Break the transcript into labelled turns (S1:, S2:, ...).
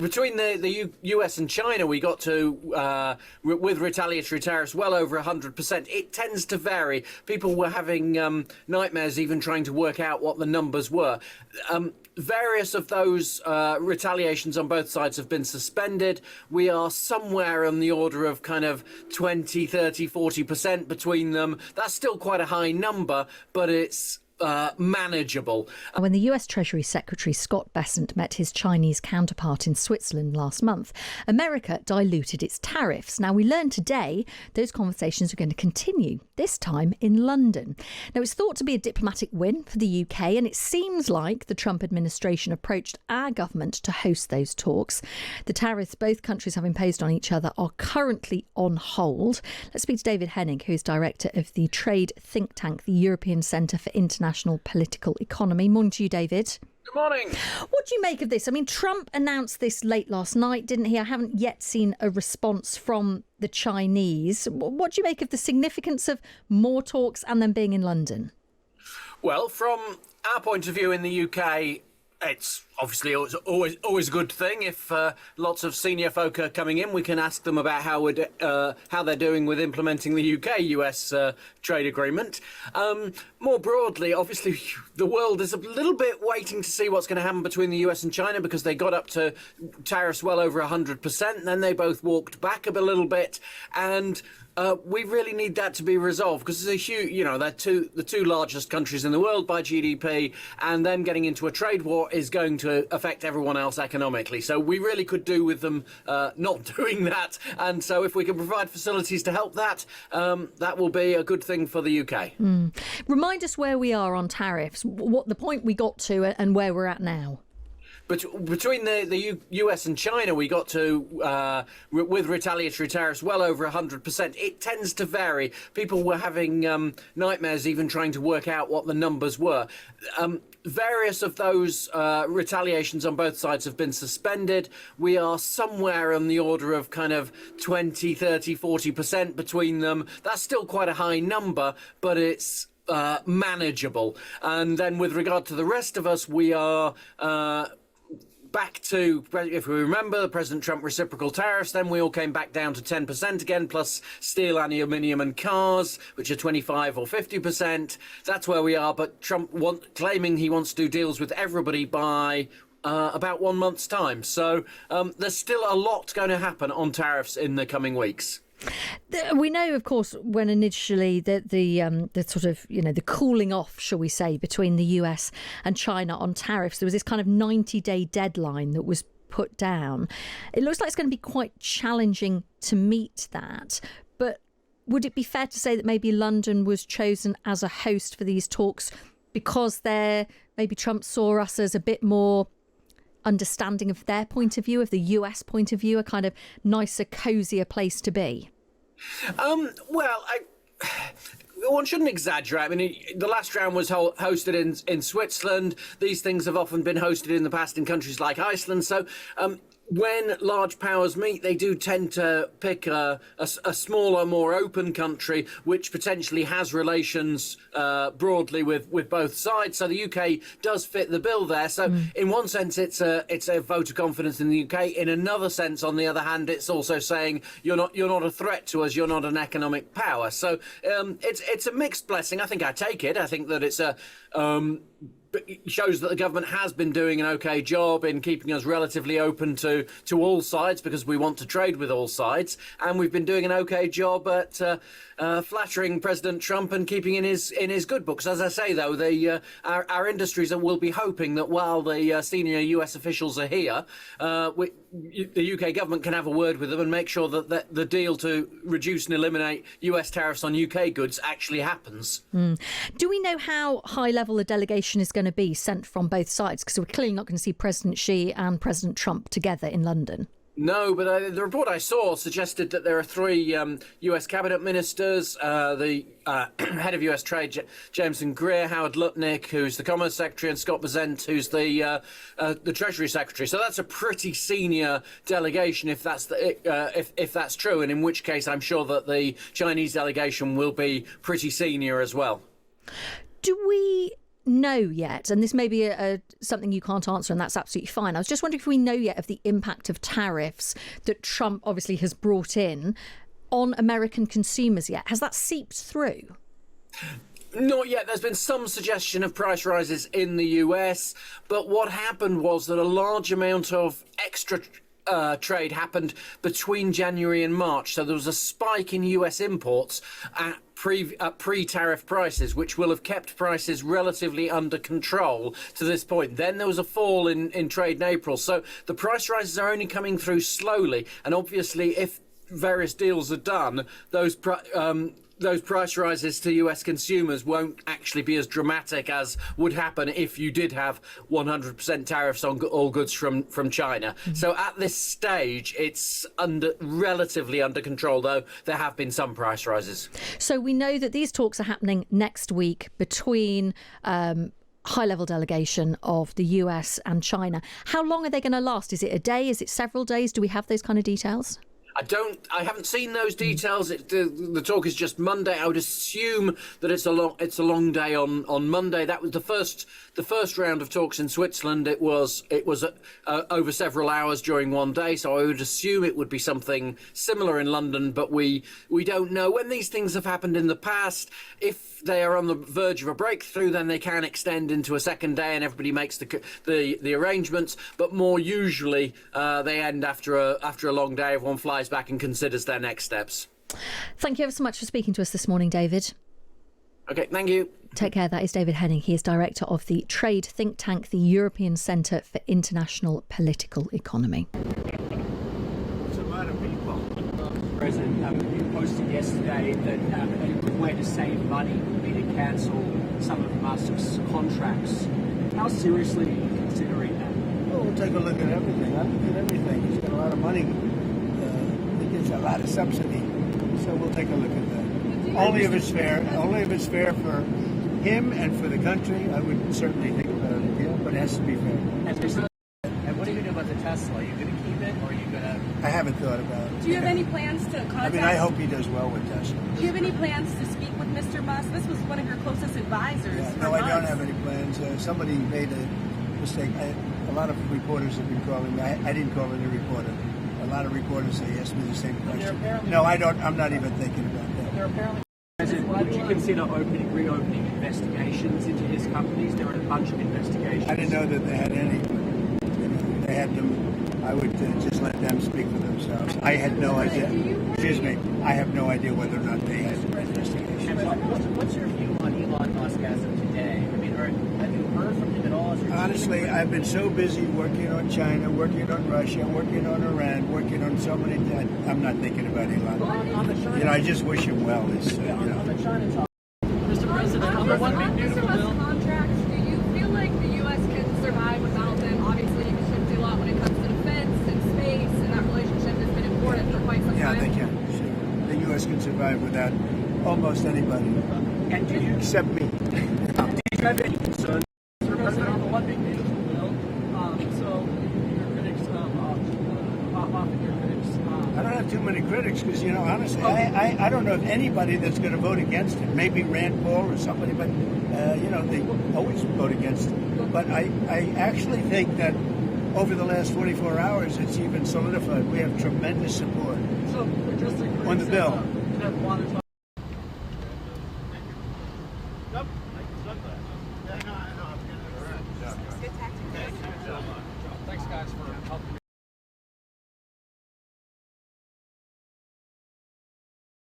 S1: between the US and China, we got to, with retaliatory tariffs, well over 100%. It tends to vary. People were having nightmares even trying to work out what the numbers were. Various of those retaliations on both sides have been suspended. We are somewhere on the order of kind of 20, 30, 40% between them. That's still quite a high number, but it's manageable.
S2: When the US Treasury Secretary Scott Bessent met his Chinese counterpart in Switzerland last month, America diluted its tariffs. Now, we learned today those conversations are going to continue, this time in London. Now, it's thought to be a diplomatic win for the UK, and it seems like the Trump administration approached our government to host those talks. The tariffs both countries have imposed on each other are currently on hold. Let's speak to David Henig, who's director of the trade think tank, the European Centre for International Political Economy. Morning to you, David.
S1: Good morning.
S2: What do you make of this? I mean, Trump announced this late last night, didn't he? I haven't yet seen a response from the Chinese. What do you make of the significance of more talks and them being in London?
S1: Well, from our point of view in the UK, it's obviously always a good thing. If lots of senior folk are coming in, we can ask them about how they're doing with implementing the UK-US trade agreement. More broadly, obviously, the world is a little bit waiting to see what's going to happen between the US and China, because they got up to tariffs well over 100%, and then they both walked back a little bit, and we really need that to be resolved, because there's a huge, they're the two largest countries in the world by GDP, and them getting into a trade war is going to affect everyone else economically. So we really could do with them not doing that. And so if we can provide facilities to help that, that will be a good thing for the UK.
S2: Remind us where we are on tariffs, what the point we got to and where we're at now.
S1: But between the US and China, we got to, with retaliatory tariffs, well over 100%. It tends to vary. People were having nightmares even trying to work out what the numbers were. Various of those retaliations on both sides have been suspended. We are somewhere on the order of kind of 20, 30, 40% between them. That's still quite a high number, but it's manageable. And then with regard to the rest of us, we are back to, if we remember, President Trump reciprocal tariffs. Then we all came back down to 10% again, plus steel, aluminium and cars, which are 25 or 50%. That's where we are. But Trump claiming he wants to do deals with everybody by about 1 month's time. So there's still a lot going to happen on tariffs in the coming weeks.
S2: We know, of course, when initially the sort of, the cooling off, shall we say, between the US and China on tariffs, there was this kind of 90-day deadline that was put down. It looks like it's going to be quite challenging to meet that. But would it be fair to say that maybe London was chosen as a host for these talks because maybe Trump saw us as a bit more understanding of their point of view, of the US point of view, a kind of nicer, cosier place to be?
S1: Well, one shouldn't exaggerate. I mean, the last round was hosted in Switzerland. These things have often been hosted in the past in countries like Iceland. So when large powers meet, they do tend to pick a smaller, more open country, which potentially has relations broadly with both sides. So the UK does fit the bill there. So in one sense, it's a vote of confidence in the UK. In another sense, on the other hand, it's also saying you're not a threat to us. You're not an economic power. So it's a mixed blessing. I think I take it. I think that it's it shows that the government has been doing an okay job in keeping us relatively open to all sides, because we want to trade with all sides, and we've been doing an okay job at flattering President Trump and keeping in his good books. As I say, though, our industries will be hoping that while the senior US officials are here, the UK government can have a word with them and make sure that the deal to reduce and eliminate US tariffs on UK goods actually happens.
S2: Do we know how high level the delegation is going to be sent from both sides? Because we're clearly not going to see President Xi and President Trump together in London.
S1: No, but the report I saw suggested that there are 3 US cabinet ministers, the head of US Trade, Jameson Greer, Howard Lutnick, who's the Commerce Secretary, and Scott Bessent, who's the Treasury Secretary. So that's a pretty senior delegation, if that's true, and in which case I'm sure that the Chinese delegation will be pretty senior as well.
S2: Do we know yet, and this may be something you can't answer, and that's absolutely fine. I was just wondering if we know yet of the impact of tariffs that Trump obviously has brought in on American consumers yet. Has that seeped through?
S1: Not yet. There's been some suggestion of price rises in the US, but what happened was that a large amount of extra trade happened between January and March. So there was a spike in US imports at pre-tariff prices, which will have kept prices relatively under control to this point. Then there was a fall in trade in April. So the price rises are only coming through slowly. And obviously, if various deals are done, those price rises to US consumers won't actually be as dramatic as would happen if you did have 100% tariffs on all goods from China. Mm-hmm. So at this stage, it's relatively under control, though there have been some price rises.
S2: So we know that these talks are happening next week between high-level delegation of the US and China. How long are they going to last? Is it a day? Is it several days? Do we have those kind of details?
S1: I haven't seen those details. The talk is just Monday. I would assume that it's a long day on Monday. That was the first round of talks in Switzerland. It was over several hours during one day. So I would assume it would be something similar in London, but we don't know. When these things have happened in the past, if they are on the verge of a breakthrough, then they can extend into a second day, and everybody makes the arrangements. But more usually, they end after a long day. Everyone flies back and considers their next steps.
S2: Thank you ever so much for speaking to us this morning, David.
S1: Okay, thank you.
S2: Take care. That is David Henig. He is director of the trade think tank, the European Centre for International Political Economy.
S3: It's a lot of people. President, you posted yesterday that a way to save money would be to cancel some of Musk's contracts. How seriously are you considering that?
S4: Well, we'll take a look at everything. I look at everything. He's got a lot of money. He gets a lot of subsidy. So we'll take a look at that. Only if it's fair. Only if it's fair for him and for the country. I would certainly think about it, yeah, but it has to be fair.
S3: And what are you going to do about the Tesla? Are you going to keep it, or are you going to...
S4: I haven't thought about it.
S5: Do you have any plans to contact...
S4: I mean, I hope he does well with Tesla.
S5: Do you have any plans to speak with Mr. Musk? This was one of your closest advisors.
S4: Yeah,
S5: for
S4: no, I don't
S5: months.
S4: have any plans. Somebody made a mistake. A lot of reporters have been calling me. I didn't call any reporter. A lot of reporters say ask me the same question. No, I don't. I'm not even thinking about that.
S3: There apparently... Would you consider reopening investigations into his companies? There are a bunch of investigations.
S4: I didn't know that they had any. If they had them, I would just let them speak for themselves. I had no idea. Excuse me. I have no idea whether or not they had investigations.
S3: What's your view on Elon Musk as of today? I mean, have you heard from him at all?
S4: Honestly, I've been so busy working on China, working on Russia, working on Iran, working on so many that I'm not thinking about Elon. I just wish him well.
S3: On the China talk, Mr. President, on the one big beautiful bill.
S6: Contracts, do you feel like the U.S. can survive without them? Obviously, you can shift a lot when it comes to defense and space, and that relationship has been important for quite some time.
S4: Yeah, they can. Sure. The U.S. can survive without almost anybody,
S3: And do you
S4: except me.
S3: Do you have any concerns, Mr. President, on the one big beautiful bill? So your critics, often your critics.
S4: I don't have too many critics because, honestly, I don't know of anybody that's going to vote against it. Maybe Rand Paul or somebody, but, they always vote against it. But I actually think that over the last 24 hours, it's even solidified. We have tremendous support
S3: So just
S4: on the bill.
S3: That want to talk